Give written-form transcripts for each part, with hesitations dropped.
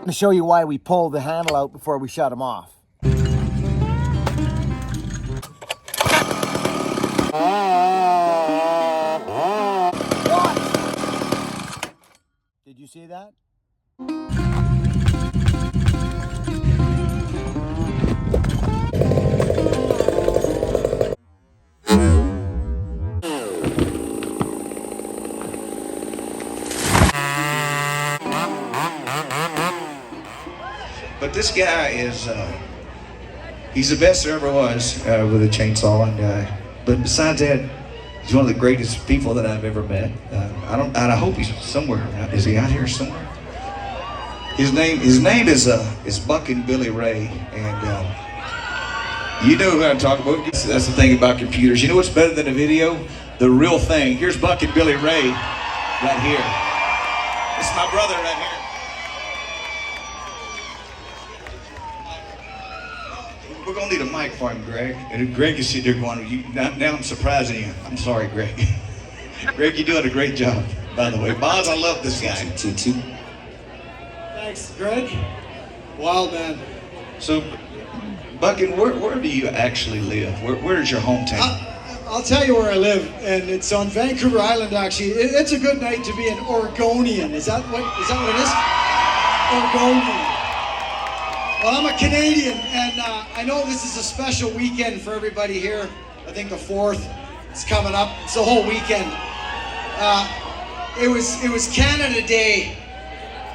To show you why we pulled the handle out before we shut him off. What? Did you see that? But this guy is, he's the best there ever was with a chainsaw. And but besides that, he's one of the greatest people that I've ever met. I hope he's somewhere. Is he out here somewhere? His name is Buckin Billy Ray, and you know who I'm talking about. That's the thing about computers. You know what's better than a video? The real thing. Here's Buckin Billy Ray right here. This is my brother right here. We're gonna need a mic for him, Greg. And Greg is sitting there going, now I'm surprising you. I'm sorry, Greg. Greg, you're doing a great job, by the way. Boz, I love this guy. Thanks, Greg. Wild man. So, Buckin, where do you actually live? Where is your hometown? I'll tell you where I live, and it's on Vancouver Island, actually. It's a good night to be an Oregonian. Is that what it is? Oregonian. Well, I'm a Canadian, and I know this is a special weekend for everybody here. I think the 4th is coming up. It's the whole weekend. It was Canada Day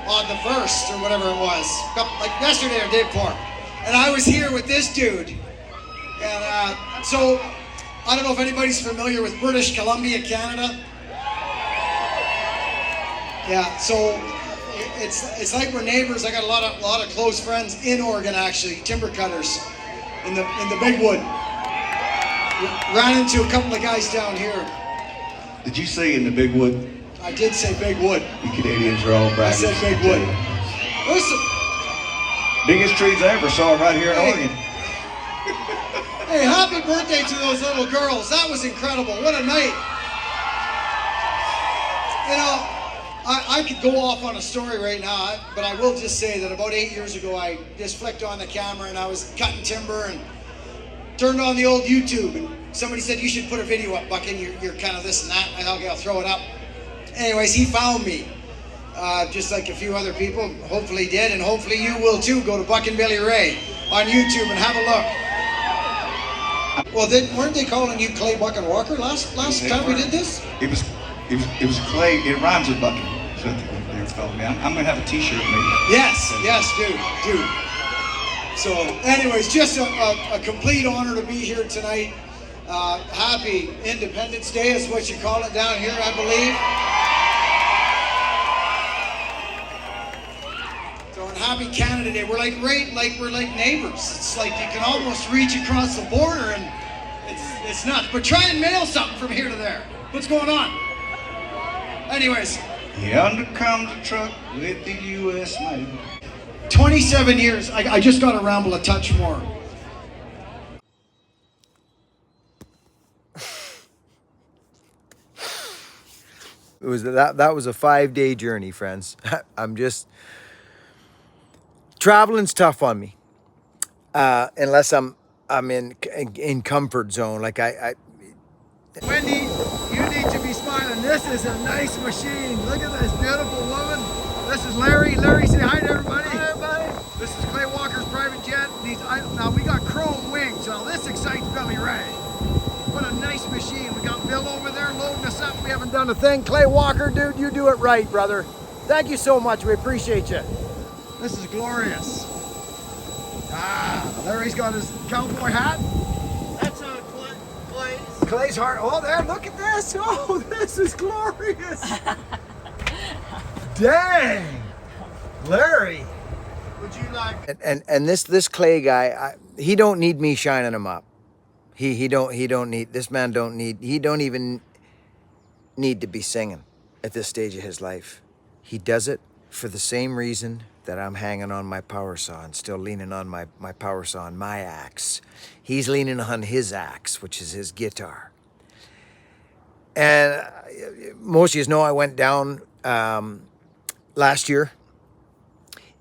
on the 1st, or whatever it was. Like yesterday or day before. And I was here with this dude. And so, I don't know if anybody's familiar with British Columbia, Canada. Yeah, so it's like we're neighbors. I got a lot of close friends in Oregon, actually, timber cutters in the big wood. Ran into a couple of guys down here. Did you say in the big wood? I did say big wood. You Canadians are all bragging. I said big wood. Listen. Biggest trees I ever saw right here in Oregon. Hey, happy birthday to those little girls. That was incredible. What a night. You know, I could go off on a story right now, but I will just say that about 8 years ago, I just flicked on the camera and I was cutting timber and turned on the old YouTube, and somebody said, you should put a video up, Buckin. You're kind of this and that. I thought, okay, I'll throw it up. Anyways, he found me, just like a few other people, hopefully did, and hopefully you will too. Go to Buckin Billy Ray on YouTube and have a look. Well, weren't they calling you Clay Buckin Walker last time we did this? It was Clay. It rhymes with Buckin. So they were calling me. I'm gonna have a T-shirt maybe. Yes, dude. So, anyways, just a complete honor to be here tonight. Happy Independence Day is what you call it down here, I believe. So, and happy Canada Day. We're like neighbors. It's like you can almost reach across the border, and it's nuts. But try and mail something from here to there. What's going on? Anyways. Yonder comes a truck with the U.S. mail. 27 years. I just got to ramble a touch more. That was a 5-day journey, friends. I'm just traveling's tough on me, unless I'm in comfort zone. Like Wendy, you need to be smiling. This is a nice machine. Look at this beautiful woman. This is Larry. Larry, say hi to everybody. Hi, everybody. This is Clay Walker's private jet. Now we got chrome wings. Now this excites Billy Ray. What a nice machine. We got Bill over there loading us up. We haven't done a thing. Clay Walker, dude, you do it right, brother. Thank you so much. We appreciate you. This is glorious. Larry's got his cowboy hat. That's Clay's. Clay's heart. Oh, there, look at this. Oh, this is glorious. Dang. Larry. Would you like? And this Clay guy, he don't need me shining him up. He don't need, this man don't need, he don't even need to be singing at this stage of his life. He does it for the same reason that I'm hanging on my power saw and still leaning on my power saw and my axe. He's leaning on his axe, which is his guitar. And most of you know I went down last year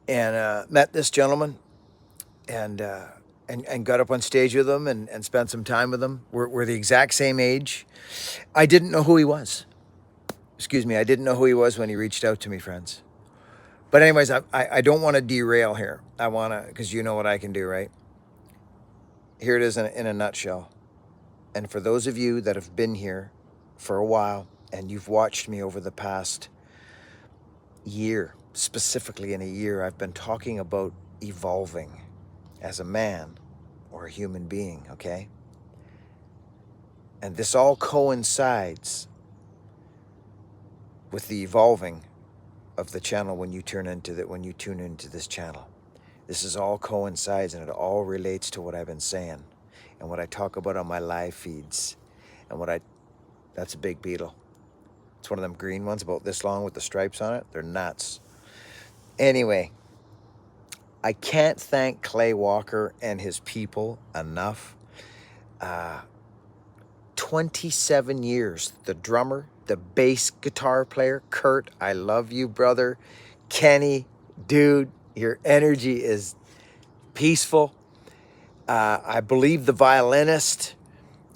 and met this gentleman, and and got up on stage with him and spent some time with him. We're the exact same age. I didn't know who he was. Excuse me, I didn't know who he was when he reached out to me, friends. But anyways, I don't want to derail here. I want to, because you know what I can do, right? Here it is in a nutshell. And for those of you that have been here for a while and you've watched me over the past year, specifically in a year, I've been talking about evolving as a man or a human being, okay? And this all coincides with the evolving of the channel when you tune into this channel. This is all coincides, and it all relates to what I've been saying and what I talk about on my live feeds. And that's a big beetle. It's one of them green ones about this long with the stripes on it. They're nuts. Anyway, I can't thank Clay Walker and his people enough. 27 years, the drummer, the bass guitar player, Kurt, I love you, brother. Kenny, dude, your energy is peaceful. I believe the violinist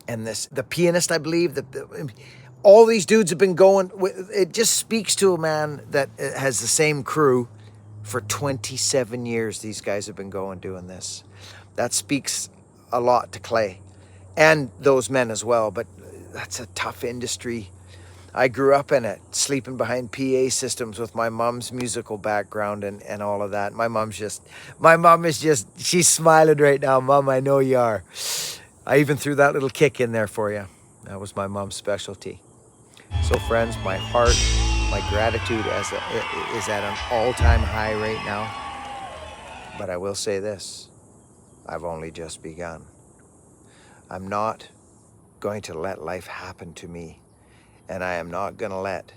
and the pianist, I believe, all these dudes have been going. It just speaks to a man that has the same crew for 27 years. These guys have been doing this. That speaks a lot to Clay and those men as well, but that's a tough industry. I grew up in it, sleeping behind PA systems with my mom's musical background and all of that. My mom is just, she's smiling right now. Mom, I know you are. I even threw that little kick in there for you. That was my mom's specialty. So friends, my heart, my gratitude is at an all-time high right now. But I will say this, I've only just begun. I'm not going to let life happen to me. And I am not going to let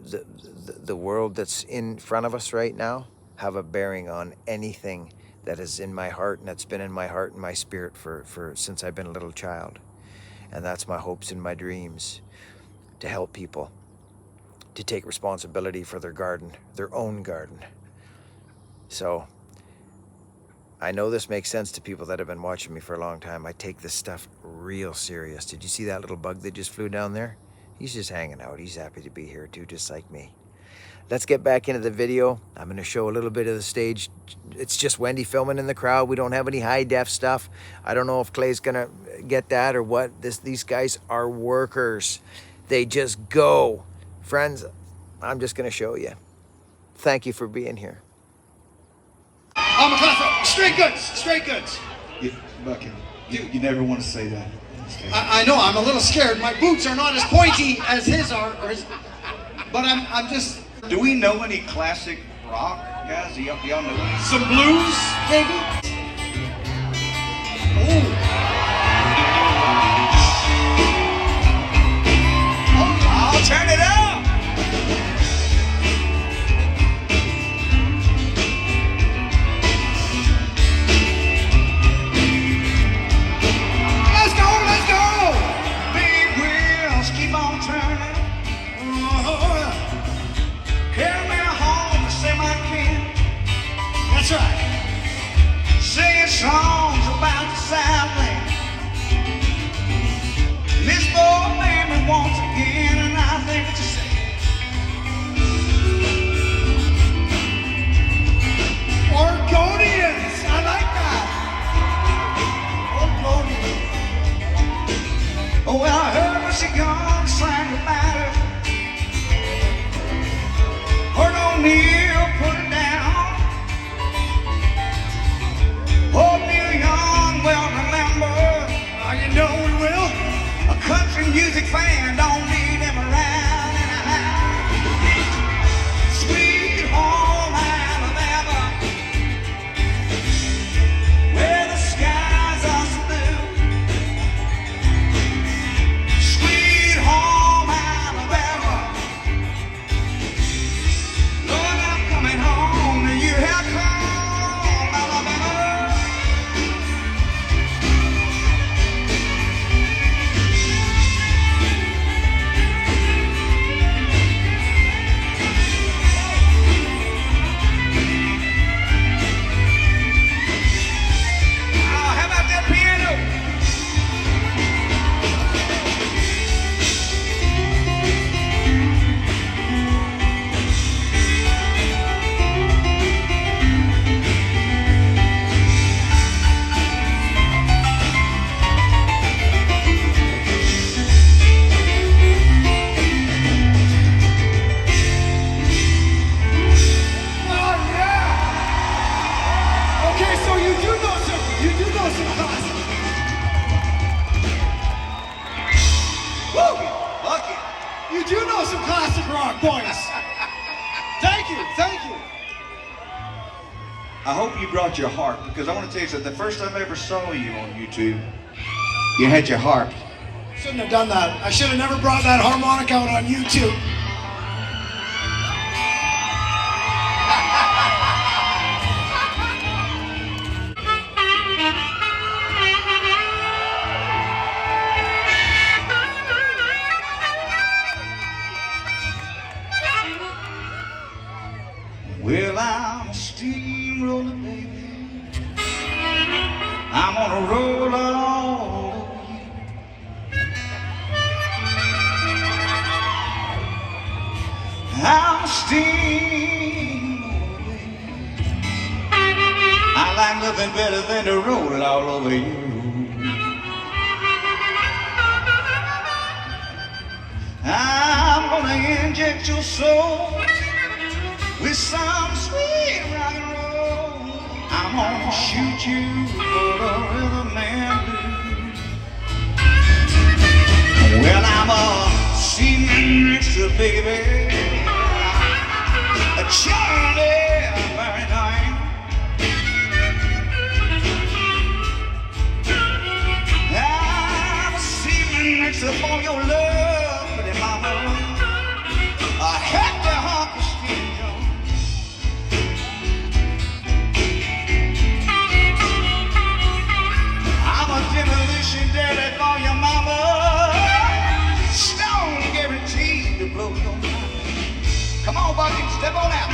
the world that's in front of us right now have a bearing on anything that is in my heart and that's been in my heart and my spirit for since I've been a little child. And that's my hopes and my dreams, to help people to take responsibility for their garden, their own garden. So I know this makes sense to people that have been watching me for a long time. I take this stuff real serious. Did you see that little bug that just flew down there? He's just hanging out. He's happy to be here too, just like me. Let's get back into the video. I'm going to show a little bit of the stage. It's just Wendy filming in the crowd. We don't have any high def stuff. I don't know if Clay's going to get that or what. These guys are workers. They just go. Friends, I'm just going to show you. Thank you for being here. I'm a class straight goods, straight goods. Buckin, you never want to say that. I know, I'm a little scared. My boots are not as pointy as his are, but I'm just... Do we know any classic rock, guys? Do y'all know any? Some blues, maybe? Oh. I'll turn it up! That's right. Singing songs about the Southland. This boy made me once again, and I think it's a sin. Oregonians, I like that. Oregonians. Oh, well, I heard what she gone sang about it. Heard O'Neill put it down. Oh, Neil Young will remember. You know we will. A country music fan don't need him around anyhow. Sweet home Alabama, where the skies are so blue. Sweet home Alabama, Lord, I'm coming home to you. Here come Alabama. we do know some classic rock, boys. Thank you, thank you. I hope you brought your harp, because I want to tell you something. The first time I ever saw you on YouTube, you had your harp. Shouldn't have done that. I should have never brought that harmonica out on YouTube. Well, I'm a steamroller, baby. I'm gonna roll all over you. I'm a steamroller, baby. I like nothing better than to roll all over you. I'm gonna inject your soul with some sweet rock and roll. I'm gonna shoot you for the rhythm and blues. Well, I'm a seaman next to baby, a Charlie very night. I'm a seaman next to for your love, pretty mama. I had to hump the steam. Demolition daddy for your mama. Stone guaranteed to blow your mind. Come on, Buckin, step on out.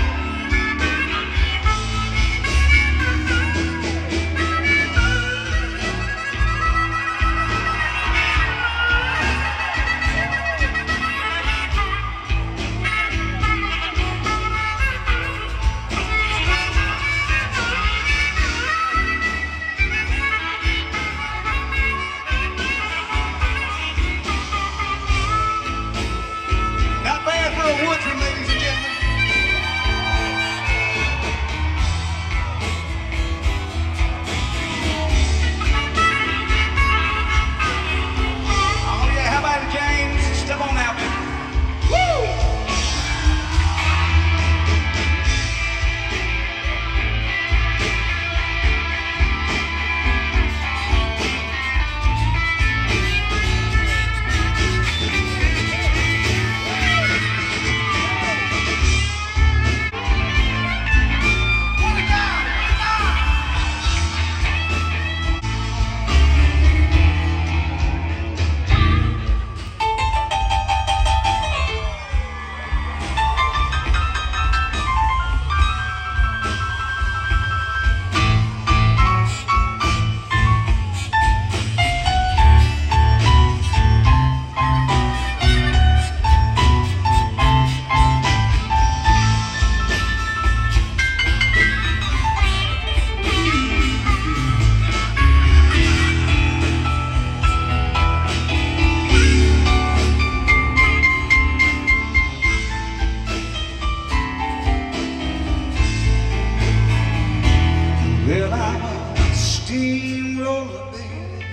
Well, I'm a steamroller, baby.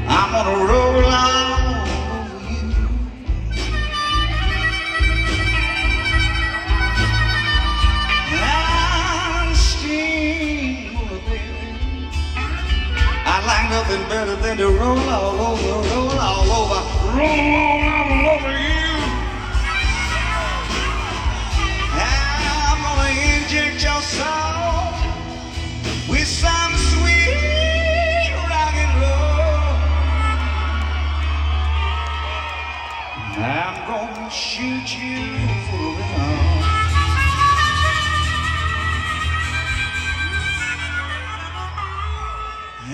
I'm gonna roll all over you. I'm a steamroller, baby. I like nothing better than to roll all over, roll all over you. I'm gonna inject your soul with some sweet rock and roll. I'm gonna shoot you for it all.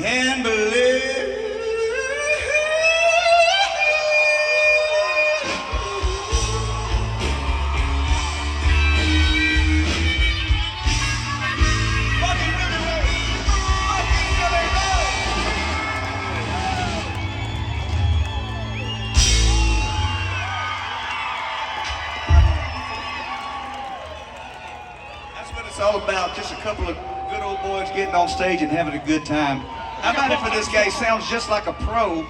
And believe all about just a couple of good old boys getting on stage and having a good time. How about it for this guy? He sounds just like a pro.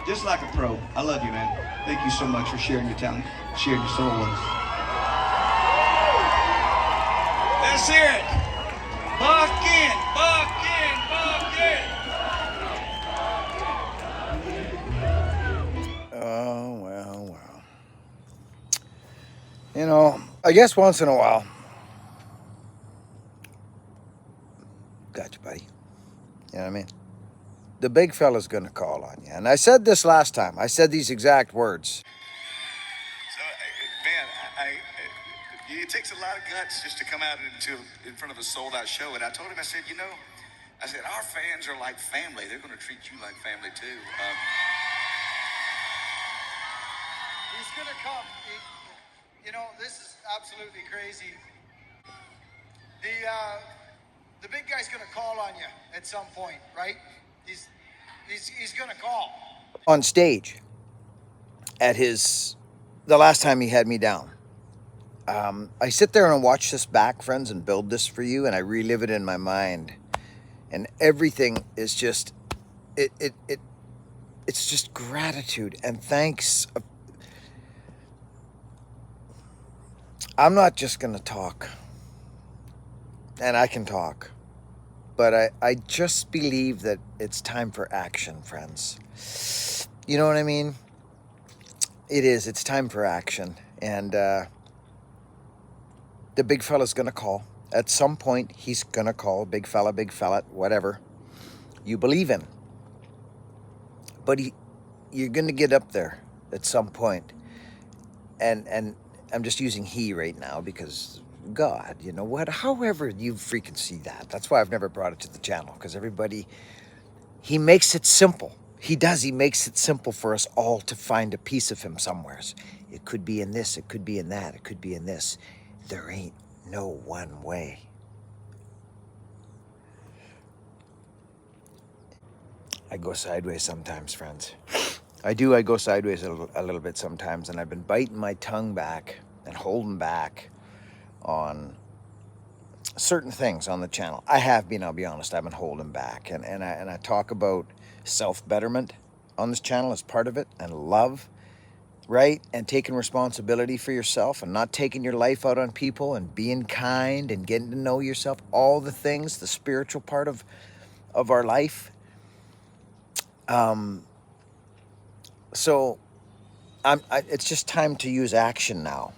Just like a pro. I love you, man. Thank you so much for sharing your talent, sharing your soul with us. Let's hear it. Buckin, Buckin, Buckin. Oh, well, well. You know, I guess once in a while. Gotcha, buddy. You know what I mean? The big fella's going to call on you. And I said this last time. I said these exact words. So, man, it takes a lot of guts just to come out in front of a sold-out show. And I told him, I said, our fans are like family. They're going to treat you like family, too. He's gonna come. This is absolutely crazy. The big guy's gonna call on you at some point, right? He's gonna call. On stage at the last time he had me down. I sit there and watch this back, friends, and build this for you, and I relive it in my mind. And everything is just, it's just gratitude and thanks. I'm not just going to talk, and I can talk, but I just believe that it's time for action, friends. You know what I mean? It's time for action. And the big fella's going to call. At some point, he's going to call. Big fella, whatever you believe in. But you're going to get up there at some point. And I'm just using he right now because God, you know what? However you freaking see that. That's why I've never brought it to the channel, because everybody, he makes it simple. He does. He makes it simple for us all to find a piece of him somewheres. It could be in this. It could be in that. It could be in this. There ain't no one way. I go sideways sometimes, friends. I do. I go sideways a little bit sometimes, and I've been biting my tongue back and holding back on certain things on the channel. I have been, I'll be honest, I've been holding back. And I talk about self-betterment on this channel as part of it, and love, right? And taking responsibility for yourself and not taking your life out on people, and being kind and getting to know yourself. All the things, the spiritual part of our life. So it's just time to use action now.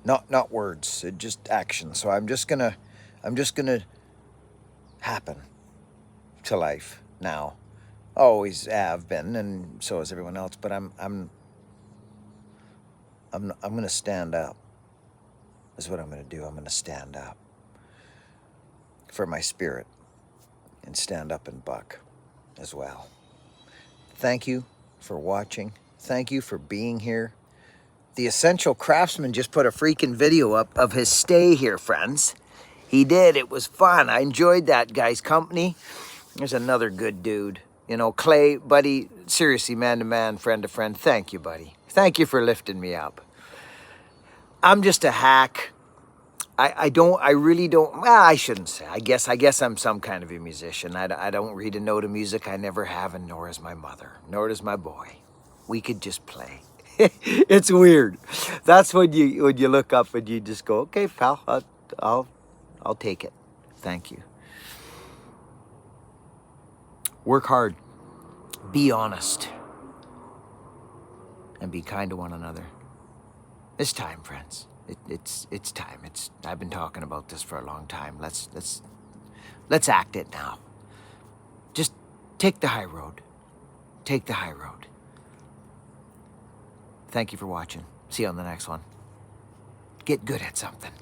Not words, just action. So I'm just gonna happen to life now. Always have been, and so has everyone else. But I'm gonna stand up. Is what I'm gonna do. I'm gonna stand up for my spirit, and stand up and buck as well. Thank you for watching. Thank you for being here. The Essential Craftsman just put a freaking video up of his stay here, friends. He did. It was fun. I enjoyed that guy's company. There's another good dude. You know, Clay, buddy, seriously, man to man, friend to friend. Thank you, buddy. Thank you for lifting me up. I'm just a hack. I really don't, well, I shouldn't say. I guess I'm some kind of a musician. I don't read a note of music. I never have, and nor is my mother, nor does my boy. We could just play. It's weird. That's when you look up and you just go, okay, pal, I'll take it. Thank you. Work hard. Be honest. And be kind to one another. It's time, friends. It's time. I've been talking about this for a long time. Let's act it now. Just take the high road. Take the high road. Thank you for watching. See you on the next one. Get good at something.